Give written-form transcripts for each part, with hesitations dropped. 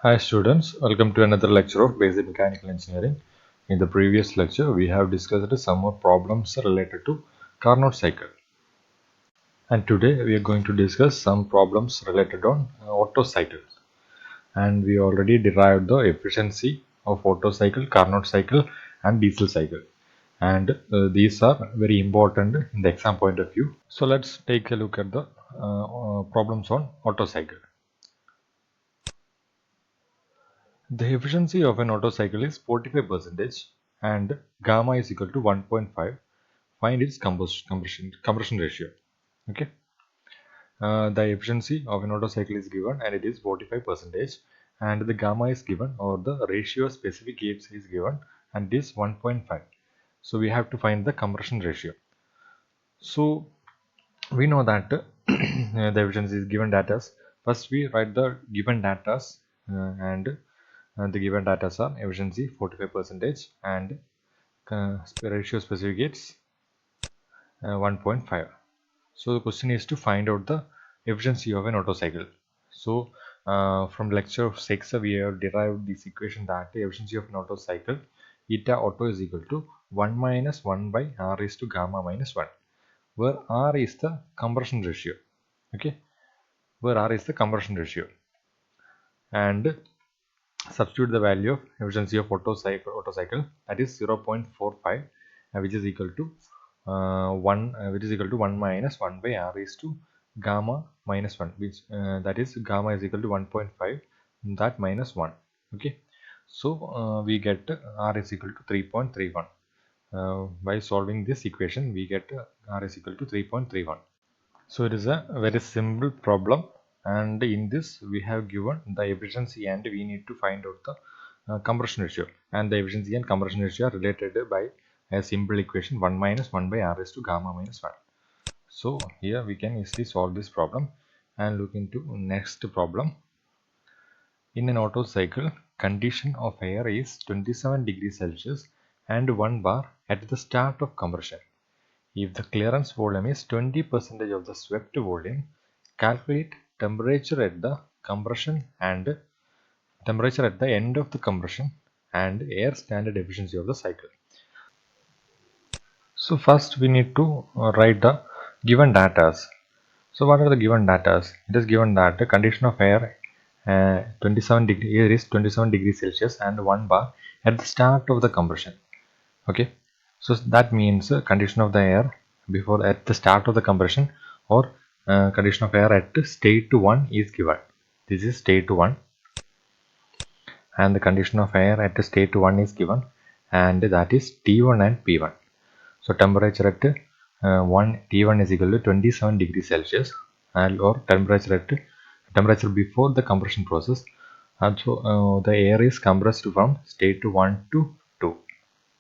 Hi students, welcome to another lecture of Basic Mechanical Engineering. In the previous lecture, we have discussed some more problems related to Carnot cycle. And today we are going to discuss some problems related on Otto cycle. And we already derived the efficiency of Otto cycle, Carnot cycle and diesel cycle. And these are very important in the exam point of view. So let's take a look at the problems on Otto cycle. The efficiency of an Otto cycle is 45% and gamma is equal to 1.5. Find its compression ratio. Okay. The efficiency of an Otto cycle is given and it is 45% and the gamma is given or the ratio specific gates is given and it is 1.5. So we have to find the compression ratio. So we know that the efficiency is given data. First we write the given data and the given data are efficiency 45% and ratio specific gates 1.5. So the question is to find out the efficiency of an Otto cycle. So from lecture 6 we have derived this equation that the efficiency of an Otto cycle eta Otto is equal to 1 minus 1 by r raised to gamma minus 1, where r is the compression ratio. Okay, where r is the compression ratio, and substitute the value of efficiency of Otto cycle that is 0.45 which is equal to 1 minus 1 by r raised to gamma minus 1, which that is gamma is equal to 1.5 that minus 1. Okay, so we get r is equal to 3.31. By solving this equation we get r is equal to 3.31. So it is a very simple problem, and in this we have given the efficiency and we need to find out the compression ratio, and the efficiency and compression ratio are related by a simple equation 1 minus 1 by r raised to gamma minus 1. So here we can easily solve this problem and look into next problem. In an Otto cycle, condition of air is 27 degrees Celsius and 1 bar at the start of compression. If the clearance volume is 20% of the swept volume, calculate temperature at the compression and temperature at the end of the compression and air standard efficiency of the cycle. So first we need to write the given data. So what are the given data? It is given that the condition of air 27 degree air is 27 degrees Celsius and 1 bar at the start of the compression. Okay, so that means condition of the air before at the start of the compression, or condition of air at state 1 is given. This is state 1 and the condition of air at state 1 is given, and that is T1 and P1. So temperature at T1 is equal to 27 degrees Celsius, and or temperature before the compression process. And so the air is compressed from state 1 to 2.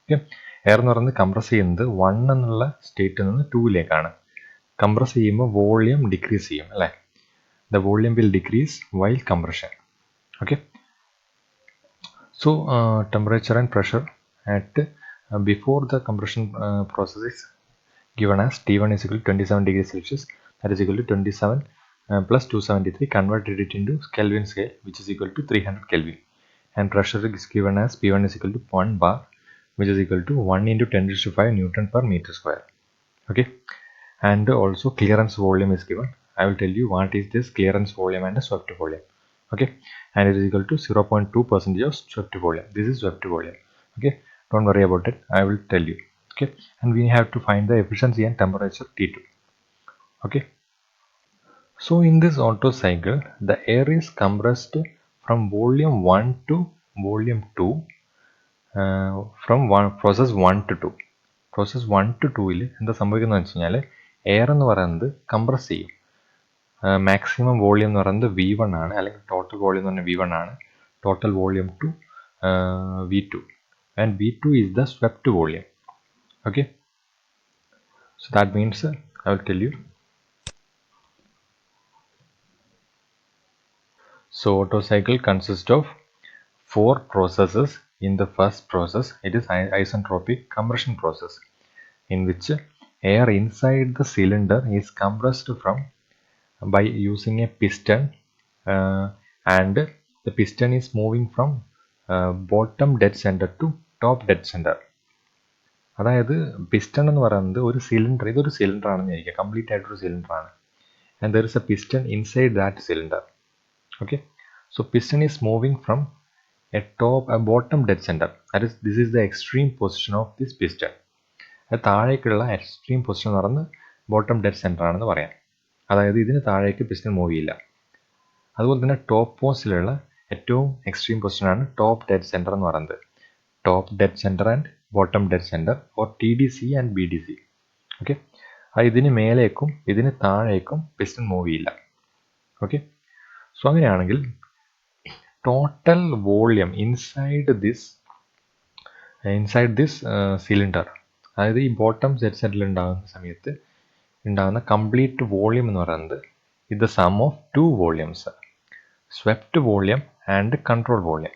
Okay. Air എന്ന് പറയുന്നത് compress ചെയ്യുന്നത് 1 എന്നുള്ള സ്റ്റേറ്റിൽ നിന്ന് 2ലേക്കാണ്. Compress ചെയ്യുമ്പോൾ volume decrease ചെയ്യും അല്ലേ? The volume will decrease while compression. Okay. So temperature and pressure at before the compression process is given as T1 is equal to 27 degrees Celsius, that is equal to 27 plus 273, converted it into Kelvin scale, which is equal to 300 Kelvin, and pressure is given as P1 is equal to 1 bar, which is equal to 1 into 10 raised to 5 Newton per meter square. Okay, and also clearance volume is given. I will tell you what is this clearance volume and the swept volume. Okay, and it is equal to 0.2% of swept volume. This is swept volume. Okay, don't worry about it, I will tell you. Okay, and we have to find the efficiency and temperature T2. Okay, so in this Otto cycle the air is compressed from volume 1 to volume 2, from process 1 to 2. Process 1 to 2 ൽ എന്താ സംഭവിക്കുന്നത് വെച്ച് കഴിഞ്ഞാൽ air എന്ന് പറയുന്നത് compress ചെയ്യും. Maximum volume എന്ന് പറയുന്നത് V1 ആണ്, അല്ലെങ്കിൽ ടോട്ടൽ വോളിയം എന്ന് പറഞ്ഞാൽ V1 ആണ്, total volume to V2, and V2 is the swept volume. Okay, so that means I will tell you. So Otto cycle consists of 4 processes. In the first process, it is isentropic compression process, in which air inside the cylinder is compressed from by using a piston and the piston is moving from bottom dead center to top dead center. അതായത് piston എന്ന് പറയുന്നത് ഒരു cylinder, ഇതൊരു cylinder ആണെന്ന് വിചാരിക്കുക, complete ആയിട്ടൊരു cylinder ആണ്. And there is A piston inside that cylinder. Okay, so piston is moving from a bottom dead center. That is, this is the extreme position of this piston. അത് താഴേക്കുള്ള extreme position എന്ന് പറയുന്നത് bottom dead centre ആണെന്ന് പറയാം. അതായത് ഇതിന് താഴേക്ക് piston move ചെയ്യില്ല. അതുപോലെ തന്നെ ടോപ്പ് പോസ്റ്റിലുള്ള ഏറ്റവും എക്സ്ട്രീം പൊസിഷനാണ് ടോപ്പ് ഡെഡ് സെൻറ്റർ എന്ന് പറയുന്നത്. Top dead centre and bottom dead centre, or TDC and BDC. Okay, അത് ഇതിന് മേലേക്കും ഇതിന് താഴേക്കും പിസ്റ്റൺ മൂവ് ചെയ്യില്ല. ഓക്കെ, സോ അങ്ങനെയാണെങ്കിൽ total volume inside this cylinder, അതായത് ഈ ബോട്ടം ഡെഡ് സെൻറ്ററിൽ ഉണ്ടാകുന്ന സമയത്ത് ഉണ്ടാകുന്ന കംപ്ലീറ്റ് വോള്യം എന്ന് പറയുന്നത് ഇത് the sum of two volumes, swept volume and control volume.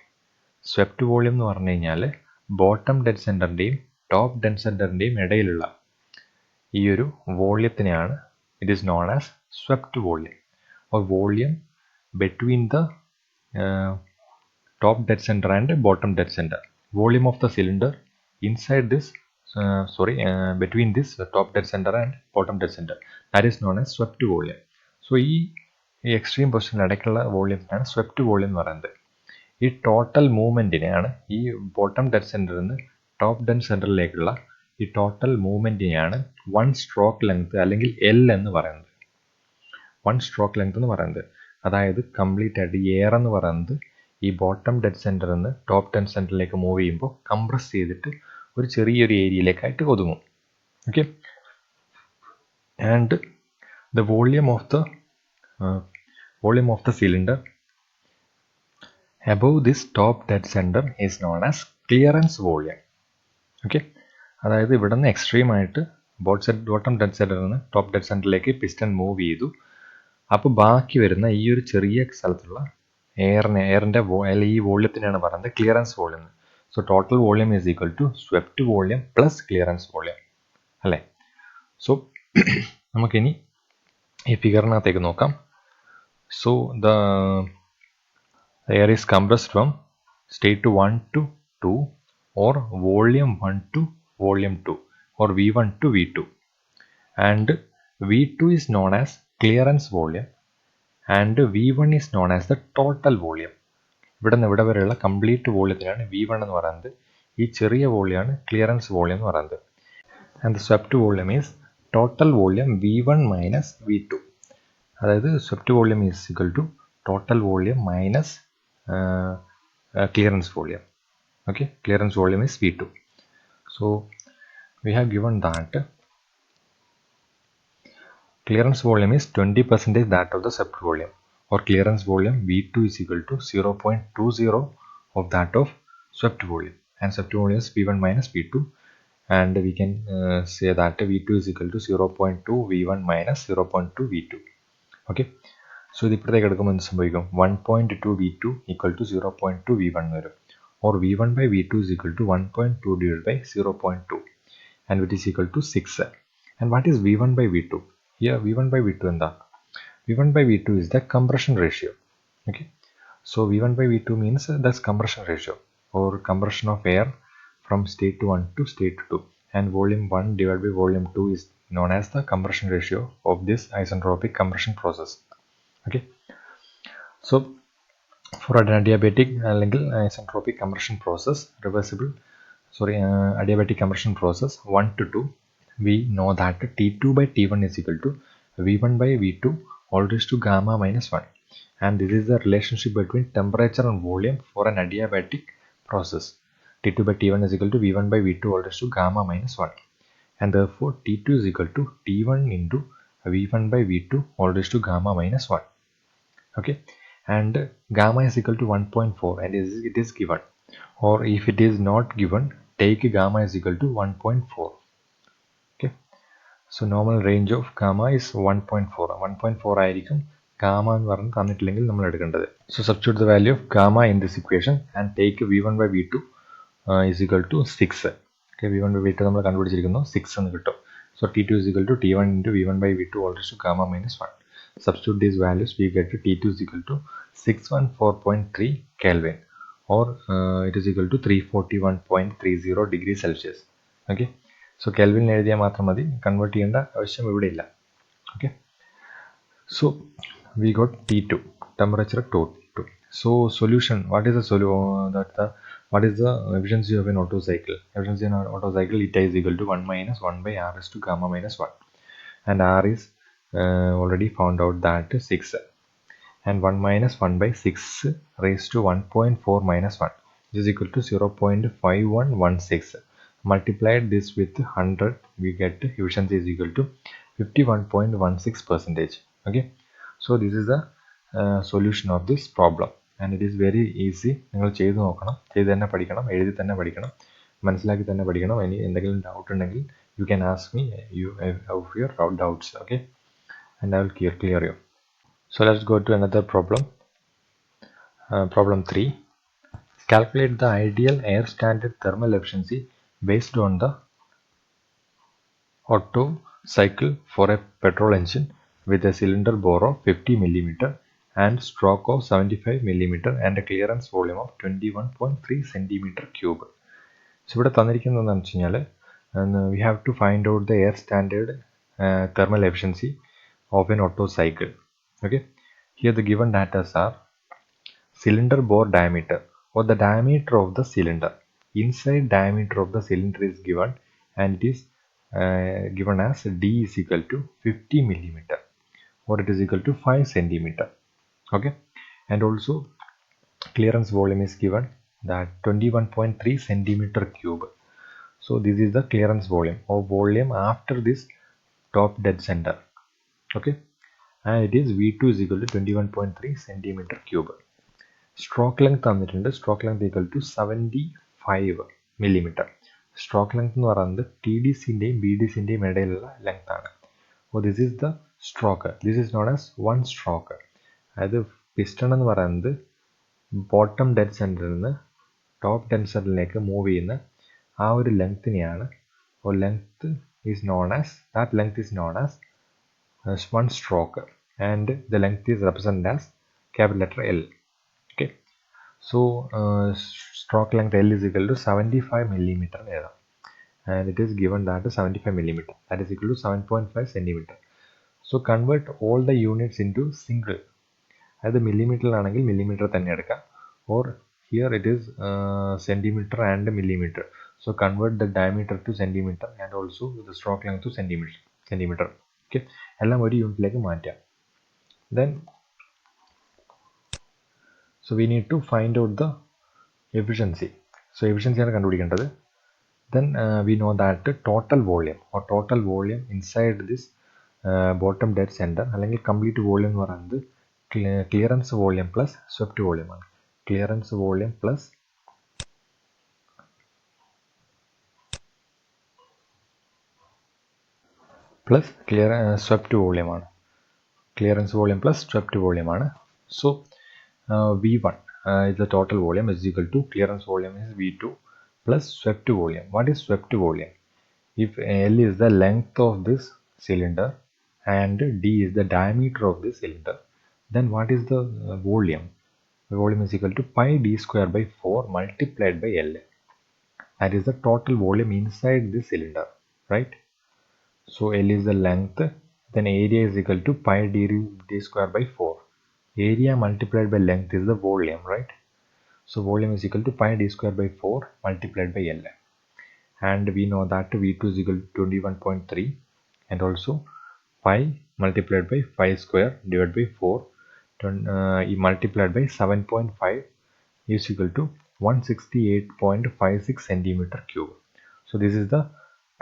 Swept volume എന്ന് പറഞ്ഞു കഴിഞ്ഞാൽ ബോട്ടം ഡെഡ് സെൻറ്ററിൻ്റെയും ടോപ്പ് ഡെഡ് സെൻറ്ററിൻ്റെയും ഇടയിലുള്ള ഈ ഒരു വോള്യത്തിനെയാണ് it is known as swept volume, or volume between the top dead center and bottom dead center. Volume of the cylinder inside this between this top dead center and bottom dead center, that is known as swept volume. So ഈ extreme പൊസിഷനിൽ ഇടയ്ക്കുള്ള വോള്യത്തിനാണ് swept volume എന്ന് പറയുന്നത്. ഈ total മൂവ്മെൻറ്റിനെയാണ്, ഈ bottom dead സെൻറ്ററിൽ നിന്ന് top dead സെൻറ്ററിലേക്കുള്ള ഈ ടോട്ടൽ മൂവ്മെൻറ്റിനെയാണ് വൺ സ്ട്രോക്ക് ലെങ്ത് അല്ലെങ്കിൽ L എന്ന് പറയുന്നത്. വൺ സ്ട്രോക്ക് ലെങ്ത് എന്ന് പറയുന്നത്, അതായത് കംപ്ലീറ്റ് ആയിട്ട് എയർ എന്ന് പറയുന്നത് ഈ ബോട്ടം ഡെഡ് സെൻറ്ററിൽ നിന്ന് ടോപ്പ് ഡെഡ് സെൻറ്ററിലേക്ക് മൂവ് ചെയ്യുമ്പോൾ കംപ്രസ് ചെയ്തിട്ട് ഒരു ചെറിയൊരു ഏരിയയിലേക്കായിട്ട് ഒതുങ്ങും. Okay, and the volume of the cylinder above this top dead center is known as clearance volume. Okay, അതായത് ഇവിടെ നിന്ന് എക്സ്ട്രീം ആയിട്ട് ബോട്ടം ഡെഡ് സെൻറ്ററിൽ നിന്ന് ടോപ്പ് ഡെഡ് സെൻറ്ററിലേക്ക് പിസ്റ്റൺ മൂവ് ചെയ്തു. അപ്പോൾ ബാക്കി വരുന്ന ഈ ഒരു ചെറിയ സ്ഥലത്തുള്ള എയറിൻ്റെ ഈ വോള്യത്തിനാണ് പറയുന്നത് clearance volume. So total volume is equal to swept volume plus clearance volume അല്ലേ. സോ നമുക്കിനി ഈ ഫിഗറിനകത്തേക്ക് നോക്കാം. So the air is compressed from state 1 to 2, or volume 1 to volume 2, or V1 to V2, and V2 is known as clearance volume and V1 is known as the total volume. ഇവിടെ നിന്ന് ഇവിടെ വരെയുള്ള complete വോള്യത്തിനാണ് V1 എന്ന് പറയുന്നത്. ഈ ചെറിയ വോള്യമാണ് clearance volume എന്ന് പറയുന്നത്. And the swept volume is total volume V1 minus V2. അതായത് swept volume is equal to total volume minus clearance volume. Okay, clearance volume is V2. So we have given that clearance volume is 20% that of the swept volume, or clearance volume V2 is equal to 0.20 of that of swept volume, and swept volume is V1 minus V2, and we can say that V2 is equal to 0.2 V1 minus 0.2 V2. Okay, so ഇത് ഇപ്പുറത്തേക്ക് എടുക്കുമ്പോൾ എന്ത് സംഭവിക്കും? 1.2 V2 equal to 0.2 V1 വരും, or V1 by V2 is equal to 1.2 divided by 0.2, and which is equal to 6. And what is V1 by V2? Here V1 by V2 എന്താ? V1 by V2 is the compression ratio. Okay, so V1 by V2 means that's compression ratio, or compression of air from state 1 to state 2, and volume 1 divided by volume 2 is known as the compression ratio of this isentropic compression process. Okay, so for an adiabatic isentropic compression process, adiabatic compression process 1 to 2, we know that T2 by T1 is equal to V1 by V2 all raised to gamma minus 1, and this is the relationship between temperature and volume for an adiabatic process. T2 by T1 is equal to V1 by V2 all raised to gamma minus 1, and therefore T2 is equal to T1 into V1 by V2 all raised to gamma minus 1. Okay, and gamma is equal to 1.4, and it is given, or if it is not given, take gamma is equal to 1.4. Okay, so normal range of gamma is 1.4. 1.4 ആയിരിക്കും gamma എന്ന് പറഞ്ഞ് തന്നിട്ടില്ലെങ്കിൽ നമ്മൾ എടുക്കേണ്ടത്. So substitute the value of gamma in this equation and take V1 by V2 is equal to 6. Okay, V1 by V2 നമ്മൾ കണ്ടുപിടിച്ചിരിക്കുന്നു 6 എന്ന് കിട്ടും. So T2 is equal to T1 into V1 by V2 all raised to gamma minus 1. substitute these values, we get T2 is equal to 614.3 Kelvin, or it is equal to 341.30 degrees Celsius. Okay, so Kelvin എഴുതിയാൽ മാത്രം മതി, convert ചെയ്യേണ്ട ആവശ്യം ഇവിടെ ഇല്ല. Okay, so we got T2, temperature at T2. So solution, what is the what is the efficiency of an Otto cycle? Efficiency in an Otto cycle, eta is equal to 1 minus 1 by r is to gamma minus 1, and r is already found out that 6, and 1 minus 1 by 6 raised to 1.4 minus 1 is equal to 0.5116. Multiplied this with 100, we get efficiency is equal to 51.16%. Okay, so this is the solution of this problem, and it is very easy. നിങ്ങൾ ചെയ്തു നോക്കണം, ചെയ്ത് തന്നെ പഠിക്കണം, എഴുതി തന്നെ പഠിക്കണം, മനസ്സിലാക്കി തന്നെ പഠിക്കണം. ഇനി എന്തെങ്കിലും ഡൗട്ട് ഉണ്ടെങ്കിൽ you can ask me of your doubts. Okay, and I will clear you. So let's go to another problem. Problem 3. Calculate the ideal air standard thermal efficiency based on the Otto cycle for a petrol engine with a cylinder bore of 50 mm and stroke of 75 mm and a clearance volume of 21.3 cm3. So ഇവിടെ തന്നിരിക്കുന്നതെന്ന് വെച്ച് കഴിഞ്ഞാൽ we have to find out the air standard thermal efficiency of an Otto cycle. Okay, here the given data are cylinder bore diameter, or the diameter of the cylinder. Inside diameter of the cylinder is given, and it is given as d is equal to 50 millimeter, or it is equal to 5 centimeter. Okay, and also clearance volume is given, that 21.3 centimeter cube. So this is the clearance volume, or volume after this top dead center. Okay, and it is V2 is equal to 21.3 centimeter cube. Stroke length തന്നിട്ടുണ്ട്, stroke length equal to 75 millimeter. Stroke length എന്ന് പറയുന്നത് TDCൻ്റെയും BDCൻ്റെയും ഇടയിലുള്ള length ആണ്. അപ്പോൾ this is the stroke. This is known as one stroke. അതായത് piston എന്ന് പറയുന്നത് bottom dead സെൻറ്ററിൽ നിന്ന് ടോപ്പ് ഡെഡ് സെൻറ്ററിലേക്ക് മൂവ് ചെയ്യുന്ന ആ ഒരു ലെങ്ത്തിനെയാണ്, length is known as, that length is known as one stroke, and the length is represented as capital letter L. Okay, so stroke length L is equal to 75 millimeter, and it is given that 75 millimeter, that is equal to 7.5 centimeter. So convert all the units into single. Either millimeter ആണെങ്കിൽ millimeter തന്നെ എടുക്കാം, or here it is centimeter and millimeter. So convert the diameter to centimeter and also the stroke length to centimeter. Okay, എല്ലാം ഒരു യൂണിറ്റിലേക്ക് മാറ്റാം. Then so we need to find out the efficiency. So efficiency ആണ് കണ്ടുപിടിക്കേണ്ടത്. Then we know that total volume, or total volume inside this bottom dead center, അല്ലെങ്കിൽ complete volume എന്ന് പറയുന്നത് clearance volume plus swept volume ആണ്. Clearance volume plus swept volume ആണ്. Clearance volume plus swept volume ആണ്. So V1 is the total volume, is equal to clearance volume is V2 plus swept volume. What is swept volume? If L is the length of this cylinder and D is the diameter of this cylinder, then what is the volume? The volume is equal to pi d square by 4 multiplied by L. That is the total volume inside this cylinder, right? So L is the length, then area is equal to pi d square by 4. Area multiplied by length is the volume, right? So volume is equal to pi d square by 4 multiplied by L. And we know that V2 is equal to 21.3, and also pi multiplied by 5 square divided by 4 multiplied by 7.5 is equal to 168.56 centimeter cube. So this is the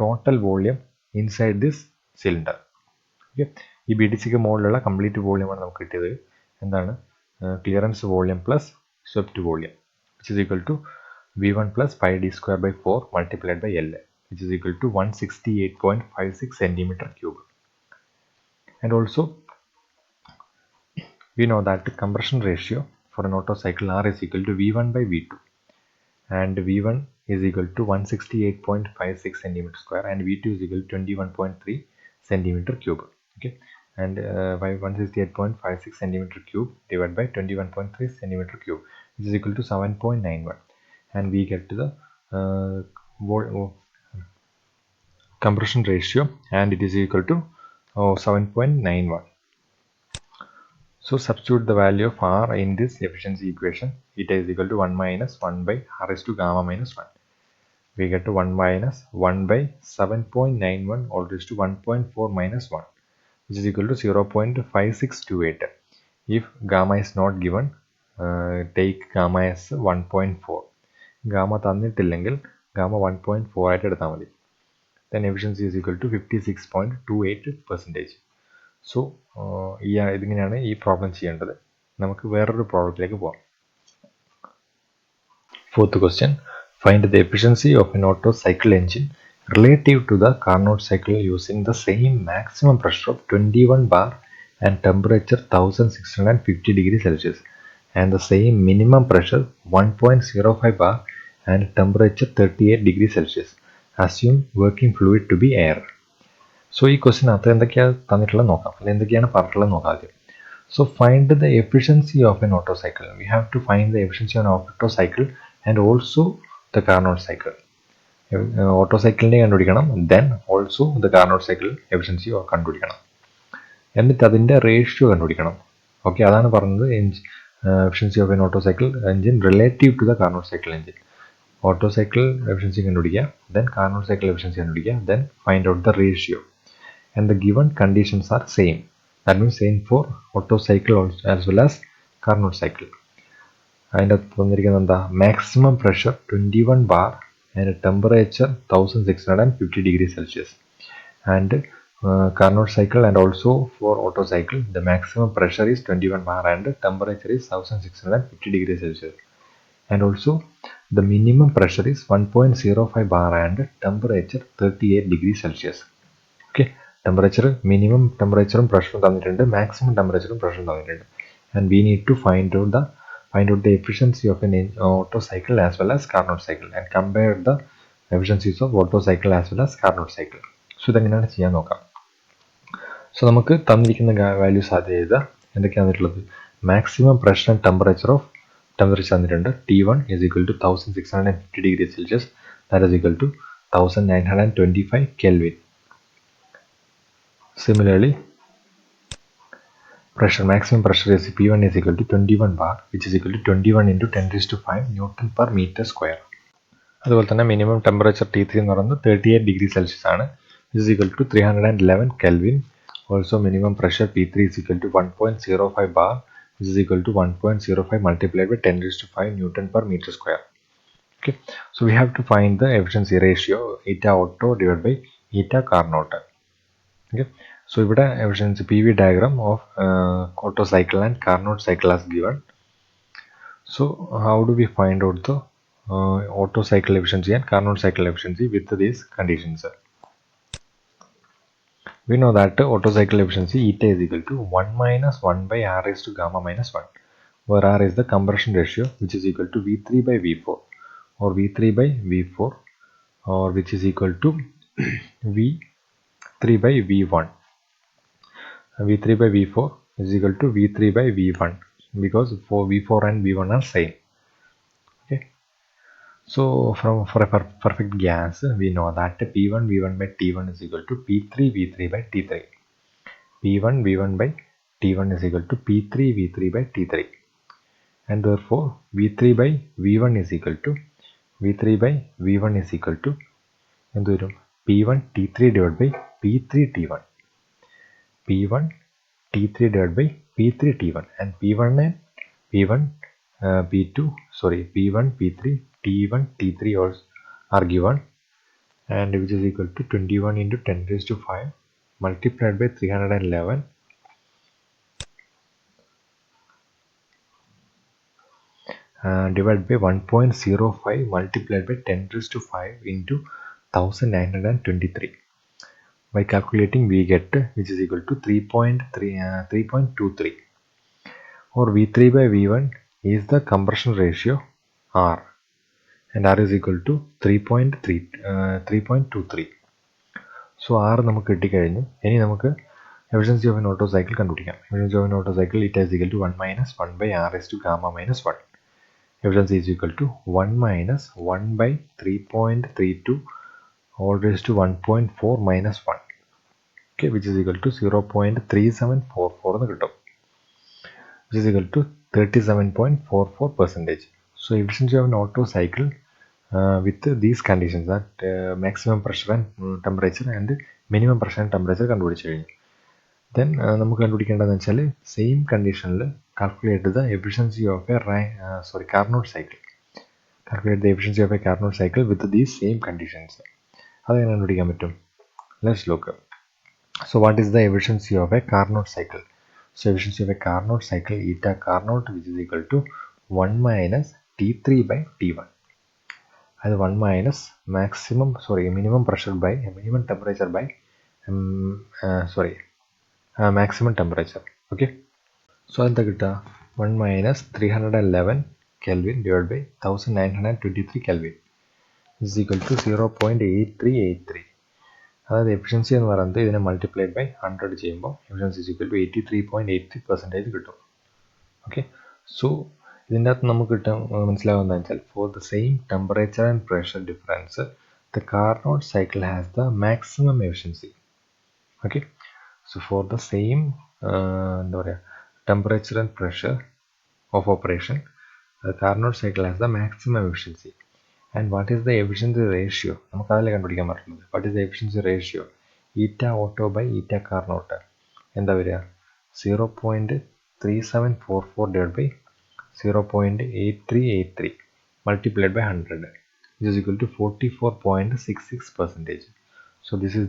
total volume inside this cylinder. Okay, ഈ B D സിക്ക് മുകളിലുള്ള complete വോള്യൂമാണ് നമുക്ക് കിട്ടിയത്. എന്താണ്? Clearance volume plus swept volume, which is equal to V1 plus pi d square by 4 multiplied by L, which is equal to 168.56 centimeter cube. And also we know that the compression ratio for an Otto cycle R is equal to V1 by V2, and V1 is equal to 168.56 centimeter square, and V2 is equal to 21.3 centimeter cube. Okay, and by 168.56 centimeter cube divided by 21.3 centimeter cube, which is equal to 7.91, and we get to the compression ratio, and it is equal to 7.91. So substitute the value of R in this efficiency equation. Eta is equal to 1 minus 1 by R raised to gamma minus 1. We get to 1 minus 1 by 7.91 all raised to 1.4 minus 1, which is equal to 0.5628. If gamma is not given, take gamma as 1.4. Gamma തന്നിട്ടില്ലെങ്കിൽ gamma 1.4 ആയിട്ട് എടുത്താൽ മതി. Then efficiency is equal to 56.28%. So ഇതിങ്ങനെയാണ് ഈ problem ചെയ്യേണ്ടത്. നമുക്ക് വേറൊരു പ്രോബ്ലത്തിലേക്ക് പോകാം. Fourth question. Find the efficiency of an Otto cycle engine relative to the Carnot cycle using the same maximum pressure of 21 bar and temperature 1650 degrees Celsius and the same minimum pressure 1.05 bar and temperature 38 degrees Celsius. Assume working fluid to be air. So ഈ question അകത്ത് എന്തൊക്കെയാണ് തന്നിട്ടുള്ളത് നോക്കാം, അല്ലെങ്കിൽ എന്തൊക്കെയാണ് പറഞ്ഞിട്ടുള്ളത് നോക്കാം ആദ്യം. So find the efficiency of an Otto cycle. We have to find the efficiency of an Otto cycle and also the Carnot cycle. Otto cycle കണ്ടുപിടിക്കണം, then also the Carnot cycle efficiency കണ്ടുപിടിക്കണം, എന്നിട്ട് അതിൻ്റെ ratio കണ്ടുപിടിക്കണം. Okay, അതാണ് പറഞ്ഞത് efficiency of an Otto cycle engine relative to the Carnot cycle engine. Otto cycle efficiency കണ്ടുപിടിക്കുക, then Carnot cycle efficiency കണ്ടുപിടിക്കുക, then find out the ratio, and the given conditions are same. That means same for Otto cycle as well as Carnot cycle. അതിൻ്റെ അകത്ത് തന്നിരിക്കുന്നത് എന്താ? Maximum pressure 21 bar and temperature 1650 degree Celsius. And Carnot cycle and also for Otto cycle, the maximum pressure is 21 bar and temperature is 1650 degrees Celsius. And also the minimum pressure is 1.05 bar and temperature 38 degrees Celsius. Okay, temperature, minimum temperature and pressure തന്നിട്ടുണ്ട്, maximum temperature and pressure തന്നിട്ടുണ്ട്, and we need to find out the efficiency of an Otto cycle as well as Carnot cycle and compare the efficiencies of Otto cycle as well as Carnot cycle. So ഇതെങ്ങനെയാണ് ചെയ്യാൻ നോക്കാം. So നമുക്ക് തന്നിരിക്കുന്ന values ആദ്യം എഴുതുക. എന്തൊക്കെയാണ് തന്നിട്ടുള്ളത്? Maximum pressure and temperature തന്നിട്ടുണ്ട്. T1 is equal to 1650 degrees Celsius, that is equal to 1925 Kelvin. Similarly, maximum pressure is P1 is equal to 21 bar, which is equal to 21 into 10 raised to 5 Newton per meter square. അതുപോലെ തന്നെ minimum temperature T3 എന്ന് പറയുന്നത് 38 degree Celsius ആണ്, which is equal to 311 Kelvin. Also minimum pressure P3 is equal to 1.05 bar, which is equal to 1.05 multiplied by 10 raised to 5 Newton per meter square. Okay, so we have to find the efficiency ratio eta Otto divided by eta Carnot. Okay, so ഇവിടെ efficiency PV diagram of Otto cycle and Carnot cycle as given. So how do we find out the Otto cycle efficiency and Carnot cycle efficiency with these conditions? We know that Otto cycle efficiency eta is equal to 1 minus 1 by R raised to gamma minus 1, where R is the compression ratio, which is equal to V3 by V4 or V3 by V4, or which is equal to V3 by V1. V3 by V4 is equal to V3 by V1 because for V4 and V1 are same. Okay, so for a perfect gas, we know that P1 V1 by T1 is equal to P3 V3 by T3. P1 V1 by T1 is equal to P3 V3 by T3, and therefore V3 by V1 is equal to P1 T3 divided by P3 T1. P1 T3 divided by P3 T1, and P1 P3 T1 T3 are given, and which is equal to 21 into 10 raised to 5 multiplied by 311 divided by 1.05 multiplied by 10 raised to 5 into 1923. By calculating, we get which is equal to 3.23, or V3 by V1 is the compression ratio R, and R is equal to 3.23. So R നമുക്ക് കിട്ടിക്കഴിഞ്ഞു. ഇനി നമുക്ക് efficiency of an Otto cycle കണ്ടുപിടിക്കാം. Efficiency of an Otto cycle eta is equal to 1 minus 1 by r raised to gamma minus 1. Efficiency is equal to 1 minus 1 by 3.32 all raised to 1.4 minus 1. Okay, which is equal to 0.3744 എന്ന് കിട്ടും. Which is equal to 37.44%. So efficiency of an Otto cycle with these conditions, that maximum pressure and temperature and minimum pressure and temperature കണ്ടുപിടിച്ചു കഴിഞ്ഞു. Then നമുക്ക് കണ്ടുപിടിക്കേണ്ടതെന്ന് വെച്ചാൽ same കണ്ടീഷനിൽ calculate the efficiency of A Carnot cycle. Calculate the efficiency of a Carnot cycle with these same conditions. അതെങ്ങനെ കണ്ടുപിടിക്കാൻ പറ്റും? Let's look. So what is the efficiency of a Carnot cycle? So efficiency of a Carnot cycle, eta Carnot, which is equal to 1 minus T3 by T1. As 1 minus minimum pressure by minimum temperature by maximum temperature. Okay. So that is 1 minus 311 Kelvin divided by 1923 Kelvin is equal to 0.8383. That is efficiency and multiplied by 100 efficiency is equal to 83.83%. Okay. So for the same temperature and pressure difference, the Carnot cycle has the maximum efficiency. Okay. So for the same temperature and pressure of operation, the Carnot cycle has the maximum efficiency. And what is the efficiency ratio? What is the efficiency ratio? Eta Otto by eta Carnot. And the 0.3744 divided by 0.8383 multiplied by 100, which is equal to 44.66%. So this is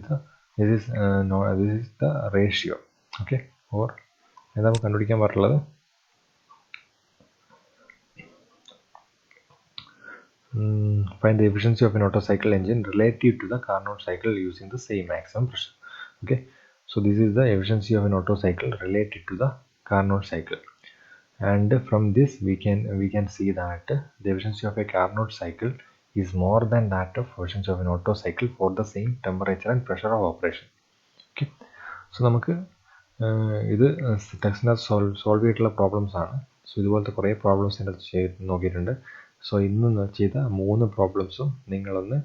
the ratio. Okay. Or find the efficiency of an Otto cycle engine relative to the Carnot cycle using the same maximum pressure. Okay. So this is the efficiency of an Otto cycle related to the Carnot cycle. And from this we can see that the efficiency of a Carnot cycle is more than that of efficiency of an Otto cycle for the same temperature and pressure of operation. Okay. So നമുക്ക് ഇത് ടെക്സ്റ്റിനകത്ത് solve ചെയ്തിട്ടുള്ള problems ആണ്. So ഇതുപോലത്തെ കുറേ problems ഇതിനകത്ത് നോക്കിയിട്ടുണ്ട്. So ഇന്ന് ചെയ്ത 3 പ്രോബ്ലംസും നിങ്ങളൊന്ന്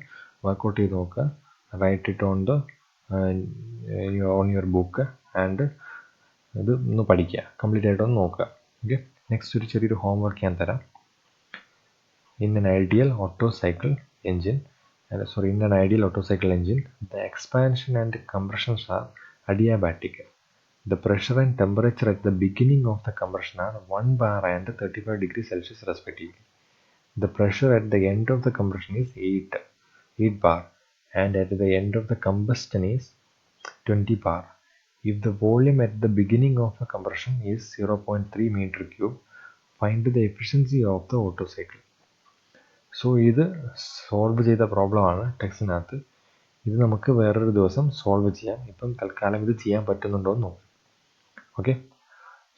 വർക്കൗട്ട് ചെയ്ത് നോക്കുക. Write it on your book and ഇത് ഒന്ന് പഠിക്കുക, കംപ്ലീറ്റ് ആയിട്ടൊന്ന് നോക്കുക. ഓക്കെ. നെക്സ്റ്റ് ഒരു ചെറിയൊരു ഹോംവർക്ക് ഞാൻ തരാം. In an ideal Otto cycle engine, the expansion and compressions are adiabatic. The pressure and temperature at the beginning of the compression are 1 bar and 35 degrees Celsius respectively. The pressure at the end of the compression is 8 bar and at the end of the combustion is 20 bar. If the volume at the beginning of the compression is 0.3 meter cube, find the efficiency of the Otto cycle. So ഇത് solve ചെയ്ത problem ആണ് ടെക്സ്റ്റിനകത്ത്. ഇത് നമുക്ക് വേറൊരു ദിവസം solve ചെയ്യാം. ഇപ്പം തൽക്കാലം ഇത് ചെയ്യാൻ പറ്റുന്നുണ്ടോ എന്ന് നോക്കാം. Okay.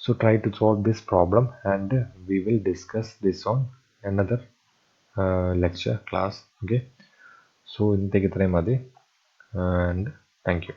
So try to solve this problem and we will discuss this on another lecture class. Okay. So ഇന്നത്തേക്ക് ഇത്രയും മതി and thank you.